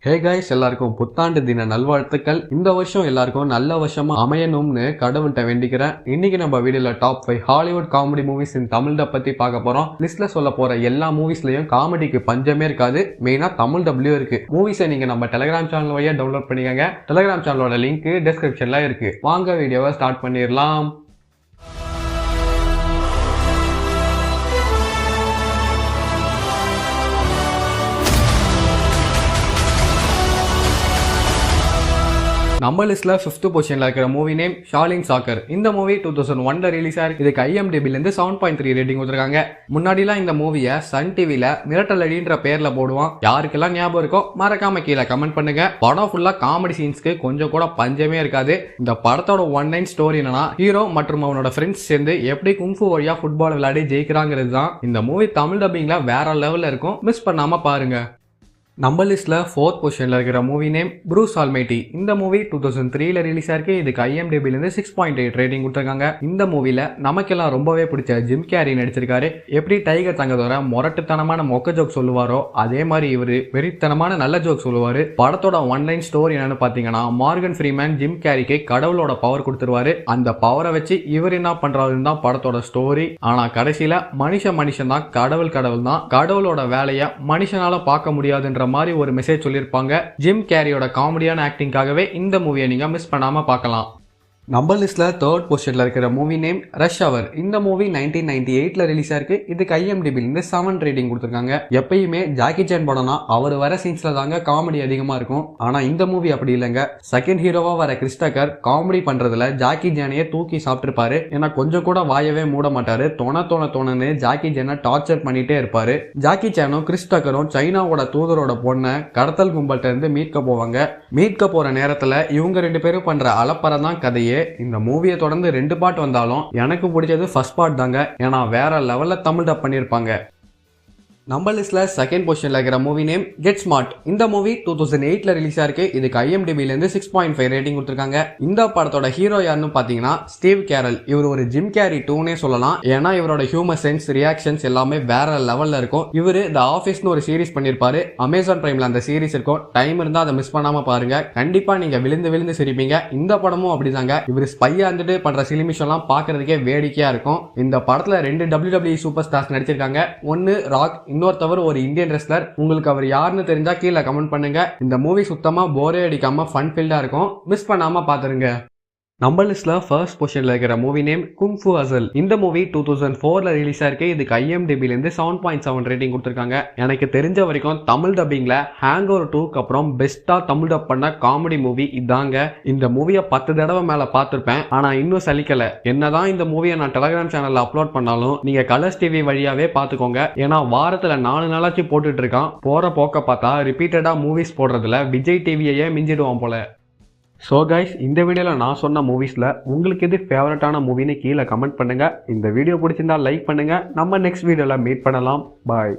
Hey guys, எல்லாருக்கும் புத்தாண்டு தின நல்வாழ்த்துக்கள். இந்த வருஷம் எல்லாருக்கும் நல்ல வருஷமா அமையணும்னு கடவுள்கிட்ட வேண்டிக்கிறேன். இன்னைக்கு நம்ம வீடியோல top 5 Hollywood comedy movies in Tamil dub பத்தி பார்க்க போறோம். லிஸ்ட்ல சொல்ல போற எல்லா மூவிஸ்லயும் காமெடிக்கு பஞ்சமே இருக்காது. மெயினா தமிழ் டப்லயும் இருக்கு. மூவிஸை நீங்க நம்ம டெலிகிராம் சேனல் வழியா டவுன்லோட் பண்ணிக்கங்க. டெலிகிராம் சேனலோட லிங்க் டிஸ்கிரிப்ஷன்ல இருக்கு. வாங்க வீடியோவை ஸ்டார்ட் பண்ணிடலாம். நம்ம லிஸ்ட்ல 5th பொசிஷன்ல இருக்கிற மூவி நேம் ஷாலின் சாக்கர். இந்த மூவி 2001ல ரிலீஸ் ஆயிருக்கு. இதுக்கு IMDbல இருந்து 7.3 ரேட்டிங் கொடுத்திருக்காங்க. முன்னாடிலாம் இந்த மூவியை சன் டிவில மிரட்டல் அடின்ற பேர்ல போடுவான். யாருக்கெல்லாம் ஞாபகம் இருக்கோ மறக்காம கீழே கமெண்ட் பண்ணுங்க. படம் ஃபுல்லா காமெடி சீன்ஸ்க்கு கொஞ்சம் கூட பஞ்சமே இருக்காது. இந்த படத்தோட ஒன் லைன் ஸ்டோரி என்னன்னா, ஹீரோ மற்றும் அவனோட ஃப்ரெண்ட்ஸ் சேர்ந்து எப்படி குங்ஃபு வழியா ஃபுட்பால் விளையாடி ஜெயிக்கிறாங்கிறது தான். இந்த மூவி தமிழ் டப்பிங்ல வேற லெவல்ல இருக்கும். மிஸ் பண்ணாம பாருங்க. நம்ம லிஸ்ட்ல 4th பொசிஷன்ல இருக்கிற மூவி நேம் ப்ரூஸ் ஆல்மைட்டி. இந்த மூவி 2003ல ரிலீஸ் ஆயிருக்கு. இதுக்கு IMDbல இருந்து 6.8 ரேட்டிங் கொடுத்திருக்காங்க. இந்த மூவில நமக்கெல்லாம் ரொம்பவே பிடிச்ச ஜிம் கேரி நடிச்சிருக்காரு. எப்படி டைகர் தங்கத்தோட மொரட்டுத்தனமான மொக்க ஜோக் சொல்லுவாரோ அதே மாதிரி இவரு வெறித்தனமான நல்ல ஜோக் சொல்லுவாரு. படத்தோட ஒன்லைன் ஸ்டோரி என்னன்னு பாத்தீங்கன்னா, மார்கன் ஃப்ரீமேன் ஜிம் கேரிக்கு கடவுளோட பவர் கொடுத்துருவாரு. அந்த பவரை வச்சு இவர் என்ன பண்றாருன்னு தான் படத்தோட ஸ்டோரி. ஆனா கடைசியில மனுஷன் தான் கடவுள் தான். கடவுளோட வேலையை மனுஷனால பார்க்க முடியாதுன்ற மாதிரி ஒரு மெசேஜ் சொல்லியிருப்பாங்க. ஜிம் கேரியோட காமெடியான ஆக்டிங்காகவே இந்த மூவியை நீங்க மிஸ் பண்ணாம பார்க்கலாம். நம்ம லிஸ்ட்ல 3rd பொசிஷன்ல இருக்கிற மூவி நேம் ரஷ் அவர். இந்த மூவி 1998ல ரிலீஸ் ஆயிருக்கு. இதுக்கு IMDbல இருந்து 7 ரேட்டிங் கொடுத்திருக்காங்க. எப்பயுமே ஜாக்கி சான் படம்னா அவர் வர சீன்ஸ்ல தாங்க காமெடி அதிகமா இருக்கும். ஆனா இந்த மூவி அப்படி இல்லைங்க. செகண்ட் ஹீரோவா வர கிறிஸ் டக்கர் காமெடி பண்றதுல ஜாக்கி ஜானையே தூக்கி சாப்பிட்டுருப்பாரு. ஏன்னா கொஞ்சம் கூட வாயவே மூட மாட்டாரு. தோணன்னு ஜாக்கி ஜானை டார்ச்சர் பண்ணிட்டே இருப்பாரு. ஜாக்கி சானும் கிறிஸ் டக்கரும் சைனாவோட தூதரோட பொண்ணை கடத்தல் கும்பல்கிட்ட இருந்து மீட்க போவாங்க. மீட்க போற நேரத்துல இவங்க 2 பேரும் பண்ற அலப்பறம் தான் கதையே. இந்த மூவியை தொடர்ந்து 2 பார்ட் வந்தாலும் எனக்கு பிடிச்சது ஃபர்ஸ்ட் பார்ட் தாங்க. ஏன்னா வேற லெவல்ல தமிழ் டப் பண்ணிருப்பாங்க. நம்ம லிஸ்ட்ல 2nd பொசிஷன்ல இருக்கிற மூவி நேம் கெட் ஸ்மார்ட். இந்த மூவி 2008ல ரிலீஸ் ஆயிருக்கு. இதுக்கு IMDbல இருந்து 6.5 ரேட்டிங் கொடுத்திருக்காங்க. இந்த படத்தோட ஹீரோ யாருன்னு பாத்தீங்கன்னா ஸ்டீவ் கேரல். இவர் ஒரு ஜிம் கேரி 2னே சொல்லலாம். ஏன்னா இவரோட ஹியூமர் சென்ஸ், ரியாக்ஷன்ஸ் எல்லாமே வேற லெவல்ல இருக்கும். இவரு த ஆபீஸ்னு ஒரு சீரிஸ் பண்ணிருப்பாரு. அமேசான் பிரைம்ல அந்த சீரிஸ் இருக்கும். டைம் இருந்தா அதை மிஸ் பண்ணாம பாருங்க. கண்டிப்பா நீங்க விழுந்து சிரிப்பீங்க. இந்த படமும் அப்படிதாங்க. இவர் ஸ்பையா இருந்துட்டு பண்ற சிலிமிஷன் எல்லாம் பாக்குறதுக்கே வேடிக்கையா இருக்கும். இந்த படத்துல 2 WWE சூப்பர் ஸ்டார்ஸ் நடிச்சிருக்காங்க. ஒன்னு ராக், இன்னொருத்தவர் ஒரு இந்தியன் ரெஸ்லர். உங்களுக்கு அவர் யாருன்னு தெரிஞ்சா கீழே கமெண்ட் பண்ணுங்க. இந்த மூவி சுத்தமா போரே அடிக்காம ஃபன் ஃபீல்டா இருக்கும். மிஸ் பண்ணாம பாத்துருங்க. நம்ம லிஸ்ட்ல 1st பொசிஷன்ல இருக்கிற மூவி நேம் குங்ஃபு ஹசல். இந்த மூவி 2004ல ரிலீஸ் ஆயிருக்கு. இதுக்கு IMDbல இருந்து 7.7 ரேட்டிங் கொடுத்திருக்காங்க. எனக்கு தெரிஞ்ச வரைக்கும் தமிழ் டப்பிங்ல ஹேங்கோவர் 2க்கு அப்புறம் பெஸ்டா தமிழ் டப் பண்ண காமெடி மூவி இதாங்க. இந்த மூவியை 10 தடவை மேல பார்த்திருப்பேன். ஆனா இன்னும் சலிக்கல. என்னதான் இந்த மூவியை நான் டெலிகிராம் சேனல்ல அப்லோட் பண்ணாலும் நீங்க கலர்ஸ் டிவி வழியாவே பாத்துக்கோங்க. ஏன்னா வாரத்துல 4 நாளாச்சு போட்டுட்டு இருக்கான். போற போக்க பார்த்தா ரிப்பீட்டடா மூவிஸ் போடுறதுல விஜய் டிவியையே மிஞ்சிடுவான் போல. ஸோ கைஸ், இந்த வீடியோவில் நான் சொன்ன மூவிஸில் உங்களுக்கு எது ஃபேவரட்டான மூவின்னு கீழே கமெண்ட் பண்ணுங்கள். இந்த வீடியோ பிடிச்சிருந்தா லைக் பண்ணுங்கள். நம்ம நெக்ஸ்ட் வீடியோவில் மீட் பண்ணலாம். பாய்.